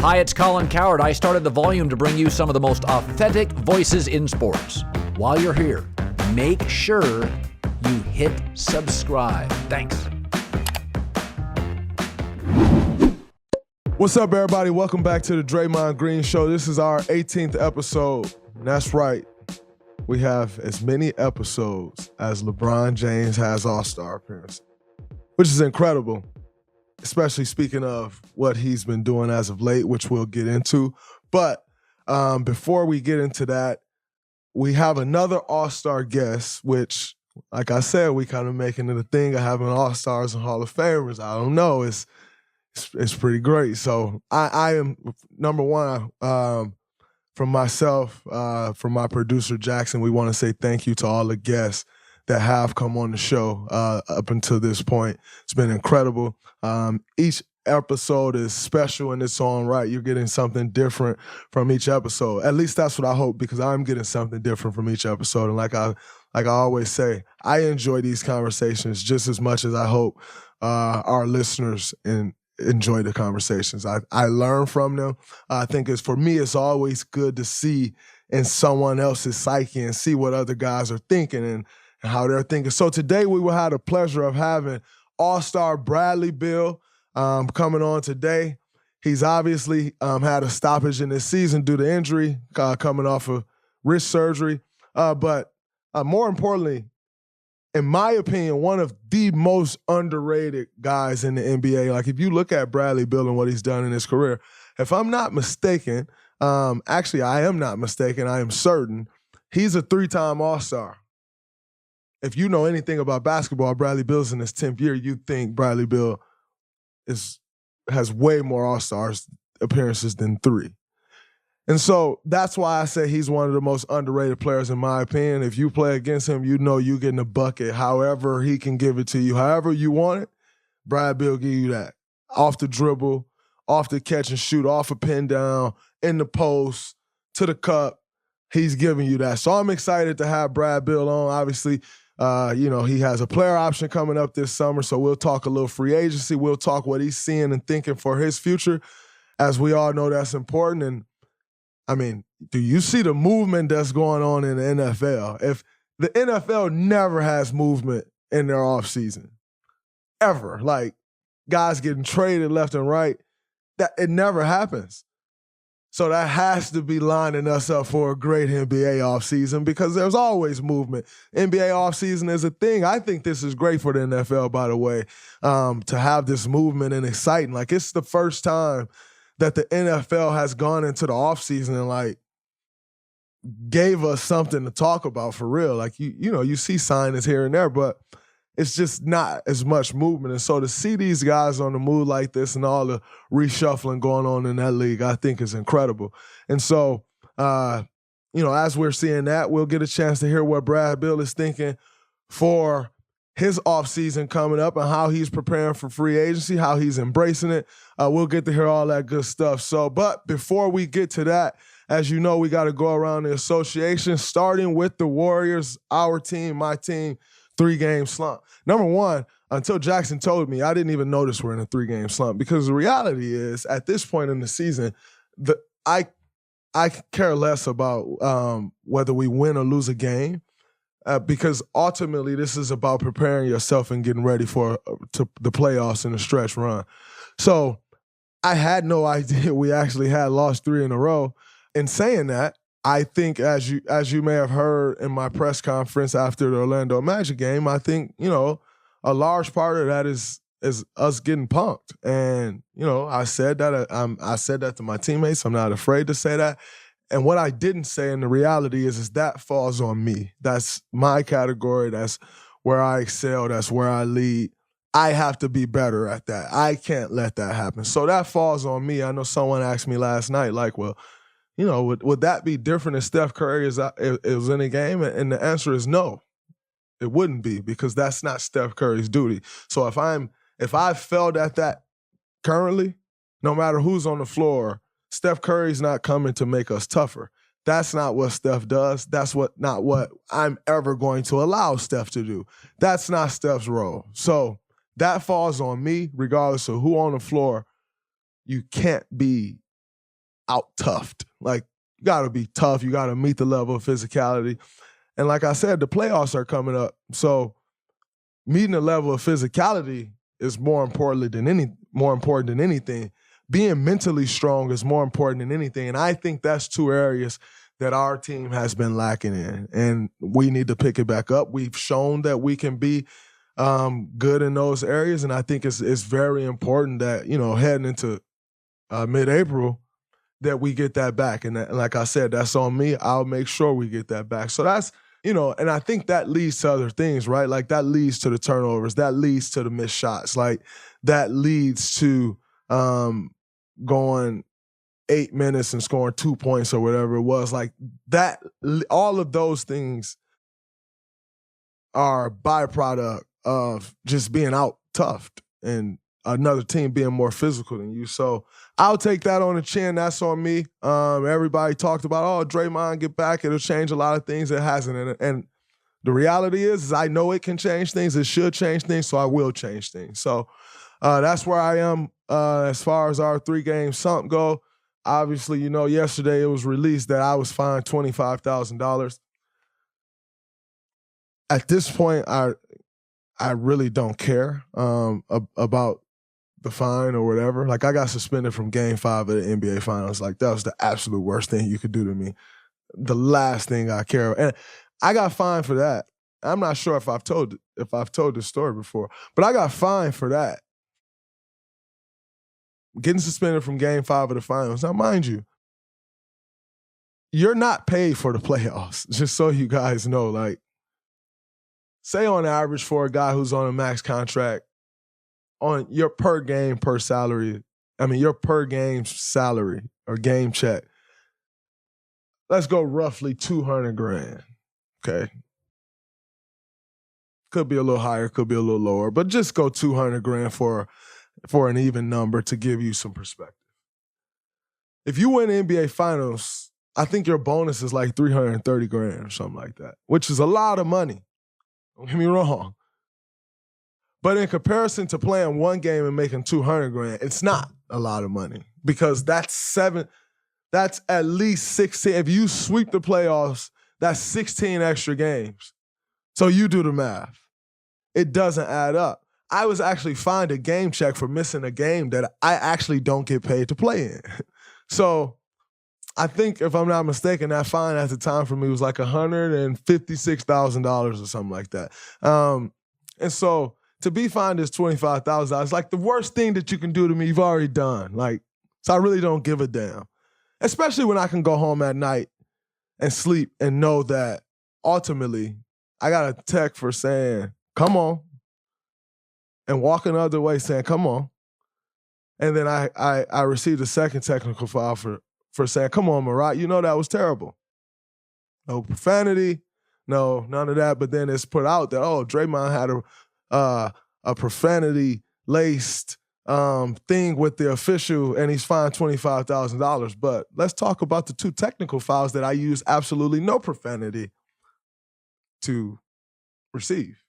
Hi, it's Colin Coward. I started The Volume to bring you some of the most authentic voices in sports. While you're here, make sure you hit subscribe. Thanks. What's up, everybody? Welcome back to the Draymond Green Show. This is our 18th episode. And that's right. We have as many episodes as LeBron James has All-Star appearances, which is incredible, especially speaking of what he's been doing as of late, which we'll get into. But before we get into that, we have another All-Star guest, which, like I said, we kind of making it a thing of having All-Stars and Hall of Famers. I don't know. It's pretty great. So I am, number one, from myself, from my producer, Jackson, we want to say thank you to all the guests that have come on the show up until this point. It's been incredible. Each episode is special in its own right. You're getting something different from each episode. At least that's what I hope, because I'm getting something different from each episode. And like I always say, I enjoy these conversations just as much as I hope our listeners enjoy the conversations. I learn from them. I think for me, it's always good to see in someone else's psyche and see what other guys are thinking and how they're thinking. So today we will have the pleasure of having All-Star Bradley Beal coming on today. He's obviously had a stoppage in this season due to injury, coming off of wrist surgery. But more importantly, in my opinion, one of the most underrated guys in the NBA. Like, if you look at Bradley Beal and what he's done in his career, if I'm not mistaken, actually I am not mistaken, I am certain, he's a 3-time All-Star. If you know anything about basketball, Bradley Beal's in his 10th year, you'd think Bradley Beal has way more All-Stars appearances than 3. And so that's why I say he's one of the most underrated players, in my opinion. If you play against him, you know you're getting a bucket. However he can give it to you, however you want it, Brad Beal give you that. Off the dribble, off the catch and shoot, off a pin down, in the post, to the cup, he's giving you that. So I'm excited to have Brad Beal on. Obviously, he has a player option coming up this summer, so we'll talk a little free agency. We'll talk what he's seeing and thinking for his future. As we all know, that's important. And I mean, do you see the movement that's going on in the NFL? If the NFL never has movement in their offseason, ever, like guys getting traded left and right, that it never happens. So that has to be lining us up for a great NBA offseason, because there's always movement. NBA offseason is a thing. I think this is great for the NFL, by the way, to have this movement and exciting. Like, it's the first time that the NFL has gone into the offseason and, like, gave us something to talk about for real. Like, you see signings here and there, but it's just not as much movement. And so to see these guys on the move like this and all the reshuffling going on in that league, I think is incredible. And so, as we're seeing that, we'll get a chance to hear what Brad Beal is thinking for his offseason coming up and how he's preparing for free agency, how he's embracing it. We'll get to hear all that good stuff. So, but before we get to that, as you know, we got to go around the association, starting with the Warriors, our team, my team, 3-game slump. Number one, until Jackson told me, I didn't even notice we're in a 3-game slump, because the reality is, at this point in the season, I care less about whether we win or lose a game. Because ultimately, this is about preparing yourself and getting ready for the playoffs and the stretch run. So I had no idea we actually had lost 3 in a row. In saying that, I think, as you may have heard in my press conference after the Orlando Magic game, I think, a large part of that is us getting punked. And, I said that to my teammates. I'm not afraid to say that. And what I didn't say, and the reality is that falls on me. That's my category. That's where I excel. That's where I lead. I have to be better at that. I can't let that happen. So that falls on me. I know someone asked me last night, like, well, would that be different if Steph Curry is in a game? And the answer is no, it wouldn't be, because that's not Steph Curry's duty. So if I failed at that currently, no matter who's on the floor, Steph Curry's not coming to make us tougher. That's not what Steph does. That's not what I'm ever going to allow Steph to do. That's not Steph's role. So that falls on me, regardless of who on the floor. You can't be out-toughed. Like, you got to be tough. You got to meet the level of physicality. And like I said, the playoffs are coming up. So meeting the level of physicality is more important than anything. Being mentally strong is more important than anything. And I think that's two areas that our team has been lacking in. And we need to pick it back up. We've shown that we can be good in those areas. And I think it's very important that, heading into mid-April, that we get that back. And like I said, that's on me. I'll make sure we get that back. So that's, and I think that leads to other things, right? Like that leads to the turnovers. That leads to the missed shots. Like that leads to going 8 minutes and scoring 2 points or whatever it was. Like that, all of those things are a byproduct of just being out toughed and another team being more physical than you. So I'll take that on the chin. That's on me. Everybody talked about, Draymond get back. It'll change a lot of things. It hasn't. And the reality is I know it can change things. It should change things, so I will change things. So that's where I am as far as our 3-game slump go. Obviously, yesterday it was released that I was fined $25,000. At this point, I really don't care about the fine or whatever. Like, I got suspended from Game 5 of the NBA Finals. Like, that was the absolute worst thing you could do to me. The last thing I care about. And I got fined for that. I'm not sure if I've told this story before, but I got fined for that. Getting suspended from Game 5 of the Finals. Now, mind you, you're not paid for the playoffs, just so you guys know. Like, say on average for a guy who's on a max contract, on your per game salary or game check, let's go roughly $200,000. Okay. Could be a little higher, could be a little lower, but just go $200,000 for an even number to give you some perspective. If you win the NBA Finals, I think your bonus is like $330,000 or something like that, which is a lot of money. Don't get me wrong. But in comparison to playing one game and making $200,000, it's not a lot of money because that's at least 16. If you sweep the playoffs, that's 16 extra games. So you do the math. It doesn't add up. I was actually fined a game check for missing a game that I actually don't get paid to play in. So I think, if I'm not mistaken, that fine at the time for me was like $156,000 or something like that. And so to be fined is $25,000. Like, the worst thing that you can do to me, you've already done. Like, so I really don't give a damn. Especially when I can go home at night and sleep and know that ultimately I got a text for saying, come on, and walking the other way saying, come on. And then I received a second technical foul for saying, come on, Marat, that was terrible. No profanity, no, none of that. But then it's put out that, Draymond had a profanity-laced thing with the official, and he's fined $25,000. But let's talk about the 2 technical fouls that I use absolutely no profanity to receive.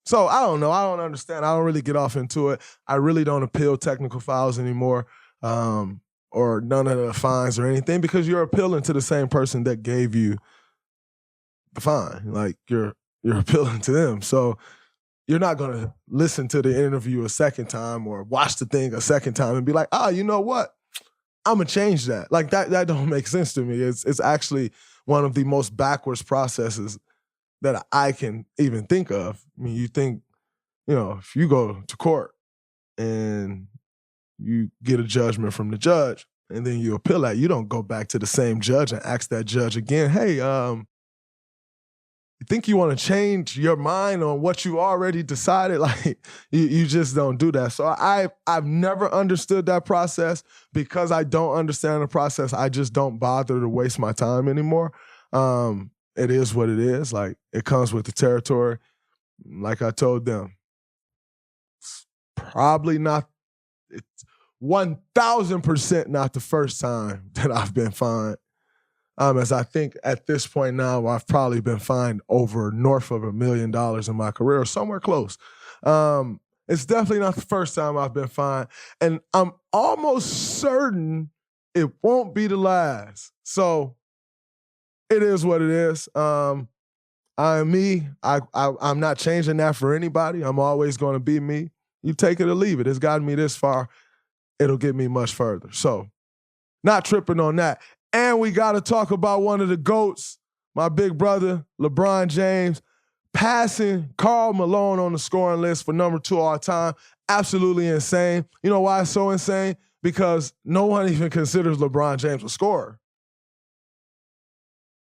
So I don't know. I don't understand. I don't really get off into it. I really don't appeal technical fouls anymore, or none of the fines or anything, because you're appealing to the same person that gave you the fine. Like, you're appealing to them. So you're not going to listen to the interview a second time or watch the thing a second time and be like, you know what? I'm going to change that. Like, that don't make sense to me. It's actually one of the most backwards processes that I can even think of. I mean, you think, if you go to court and you get a judgment from the judge and then you appeal that, you don't go back to the same judge and ask that judge again, hey, you think you want to change your mind on what you already decided? Like, you just don't do that. So I've never understood that process. Because I don't understand the process, I just don't bother to waste my time anymore. It is what it is. Like, it comes with the territory. Like I told them, it's probably not, it's 1,000% not the first time that I've been fined. As I think at this point now, I've probably been fined over north of $1 million in my career, or somewhere close. It's definitely not the first time I've been fined. And I'm almost certain it won't be the last. So it is what it is. I am me. I'm not changing that for anybody. I'm always going to be me. You take it or leave it. It's gotten me this far. It'll get me much further. So not tripping on that. And we got to talk about one of the GOATs, my big brother, LeBron James, passing Karl Malone on the scoring list for number 2 all time. Absolutely insane. You know why it's so insane? Because no one even considers LeBron James a scorer.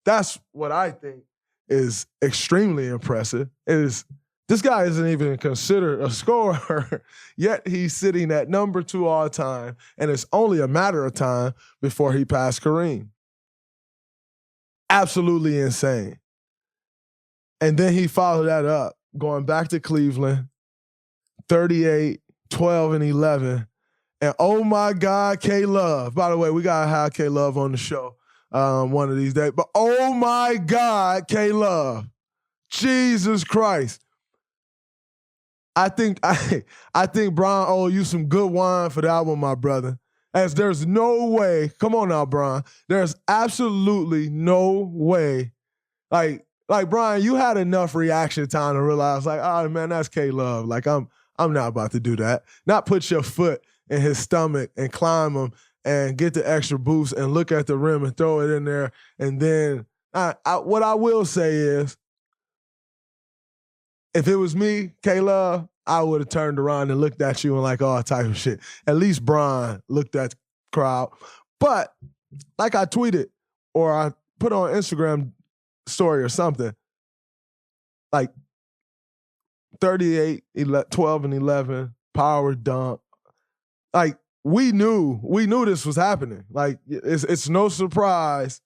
That's what I think is extremely impressive. This guy isn't even considered a scorer, yet he's sitting at number 2 all time, and it's only a matter of time before he passed Kareem. Absolutely insane. And then he followed that up, going back to Cleveland, 38, 12, and 11. And oh my God, K-Love. By the way, we got to have K-Love on the show one of these days. But oh my God, K-Love. Jesus Christ. I think Brian owe you some good wine for that one, my brother. As there's no way, come on now, Brian. There's absolutely no way. Like Brian, you had enough reaction time to realize, like, oh man, that's K-Love. Like, I'm not about to do that. Not put your foot in his stomach and climb him and get the extra boost and look at the rim and throw it in there. And then what I will say is, if it was me, K-Love, I would have turned around and looked at you and like all type of shit. At least Brian looked at the crowd. But like I tweeted or I put on Instagram story or something, like 38, 12, and 11, power dunk. Like we knew this was happening. Like it's no surprise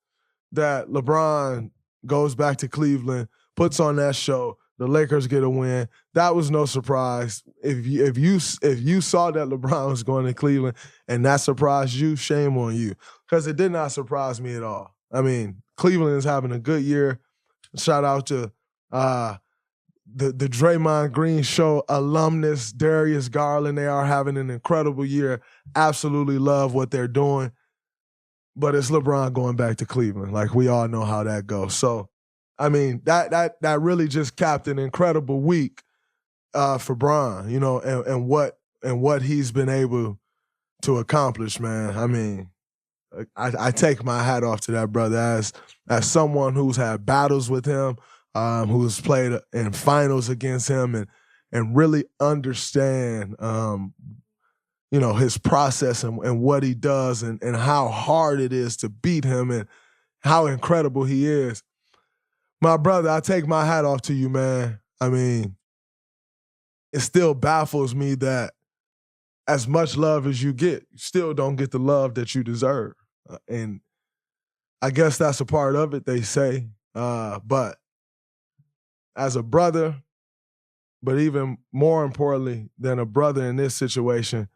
that LeBron goes back to Cleveland, puts on that show. The Lakers get a win. That was no surprise. If you saw that LeBron was going to Cleveland and that surprised you, shame on you. Because it did not surprise me at all. I mean, Cleveland is having a good year. Shout out to the Draymond Green Show alumnus, Darius Garland. They are having an incredible year. Absolutely love what they're doing. But it's LeBron going back to Cleveland. Like, we all know how that goes. So, I mean, that really just capped an incredible week for Bron, you know, and what he's been able to accomplish, man. I mean, I take my hat off to that brother as someone who's had battles with him, who's played in finals against him, and really understand, you know, his process and what he does and how hard it is to beat him and how incredible he is. My brother, I take my hat off to you, man. I mean, it still baffles me that as much love as you get, you still don't get the love that you deserve. And I guess that's a part of it, they say. But as a brother, but even more importantly than a brother in this situation,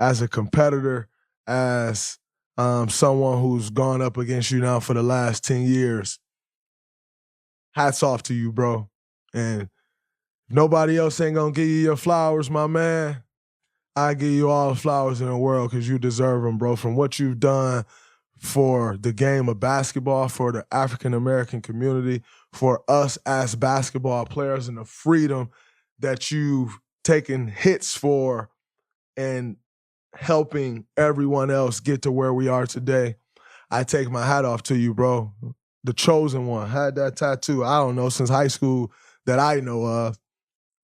as a competitor, as someone who's gone up against you now for the last 10 years, hats off to you, bro. And if nobody else ain't gonna give you your flowers, my man, I give you all the flowers in the world because you deserve them, bro. From what you've done for the game of basketball, for the African-American community, for us as basketball players, and the freedom that you've taken hits for and helping everyone else get to where we are today. I take my hat off to you, bro. The chosen one. Had that tattoo, I don't know, since high school that I know of.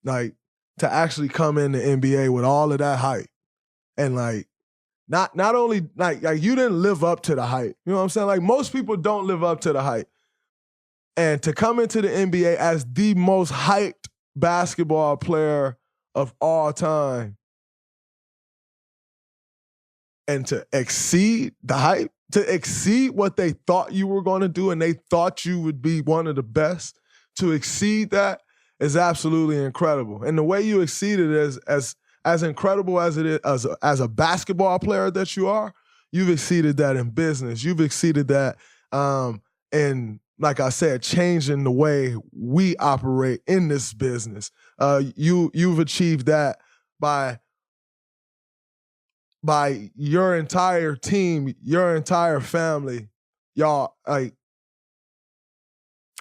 Like, to actually come in the NBA with all of that hype and, like, not only, like you didn't live up to the hype. You know what I'm saying? Like, most people don't live up to the hype. And to come into the NBA as the most hyped basketball player of all time and to exceed the hype, to exceed what they thought you were going to do and they thought you would be one of the best, to exceed that is absolutely incredible. And the way you exceeded is as incredible as it is as a basketball player that you are, you've exceeded that in business. You've exceeded that in, like I said, changing the way we operate in this business. You've achieved that by by your entire team, your entire family, y'all, like,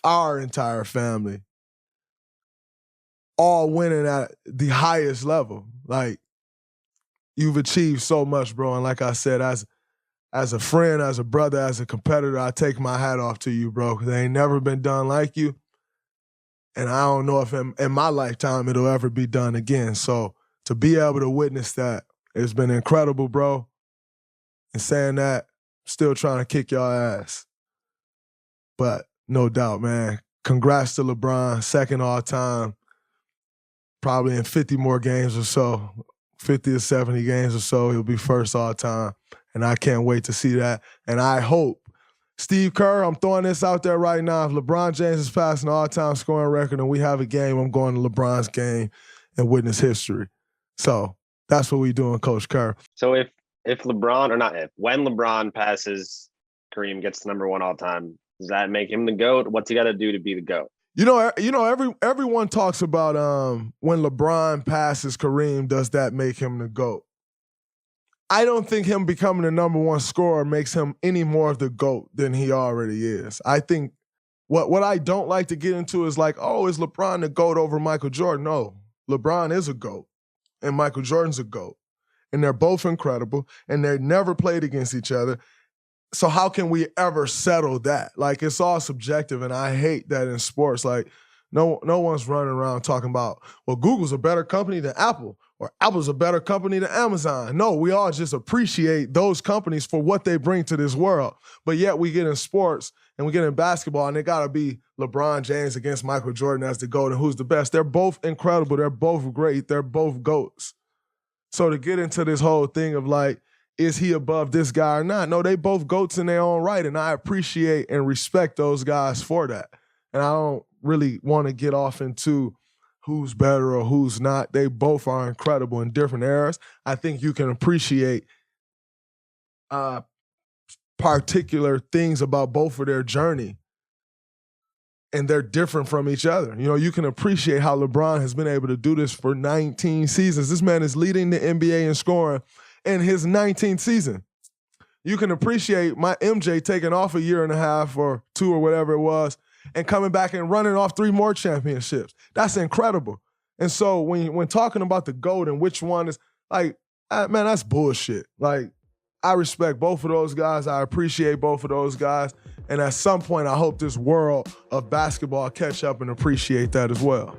our entire family, all winning at the highest level. Like, you've achieved so much, bro. And like I said, as a friend, as a brother, as a competitor, I take my hat off to you, bro, because they ain't never been done like you. And I don't know if in my lifetime it'll ever be done again. So to be able to witness that, it's been incredible, bro. And saying that, still trying to kick y'all ass. But no doubt, man. Congrats to LeBron, second all time. Probably in 50 more games or so, 50 or 70 games or so, he'll be first all time. And I can't wait to see that. And I hope, Steve Kerr, I'm throwing this out there right now. If LeBron James is passing the all-time scoring record and we have a game, I'm going to LeBron's game and witness history. So that's what we doing, Coach Kerr. So if LeBron, or not if, when LeBron passes Kareem, gets to number one all time, does that make him the GOAT? What's he got to do to be the GOAT? Everyone talks about when LeBron passes Kareem, does that make him the GOAT? I don't think him becoming the number one scorer makes him any more of the GOAT than he already is. I think what I don't like to get into is like, oh, is LeBron the GOAT over Michael Jordan? No, LeBron is a GOAT, and Michael Jordan's a GOAT. And they're both incredible, and they never played against each other. So how can we ever settle that? Like, it's all subjective, and I hate that in sports. Like, no one's running around talking about, well, Google's a better company than Apple, or Apple's a better company than Amazon. No, we all just appreciate those companies for what they bring to this world. But yet we get in sports and we get in basketball, and they got to be LeBron James against Michael Jordan as the GOAT, and who's the best. They're both incredible. They're both great. They're both GOATs. So to get into this whole thing of like, is he above this guy or not? No, they both GOATs in their own right, and I appreciate and respect those guys for that. And I don't really want to get off into who's better or who's not. They both are incredible in different eras. I think you can appreciate particular things about both of their journey, and they're different from each other. You know, you can appreciate how LeBron has been able to do this for 19 seasons. This man is leading the NBA in scoring in his 19th season. You can appreciate my MJ taking off a year and a half or two or whatever it was and coming back and running off 3 more championships. That's incredible. And so when talking about the GOAT and which one is, like, man, that's bullshit. Like, I respect both of those guys. I appreciate both of those guys. And at some point, I hope this world of basketball catch up and appreciate that as well.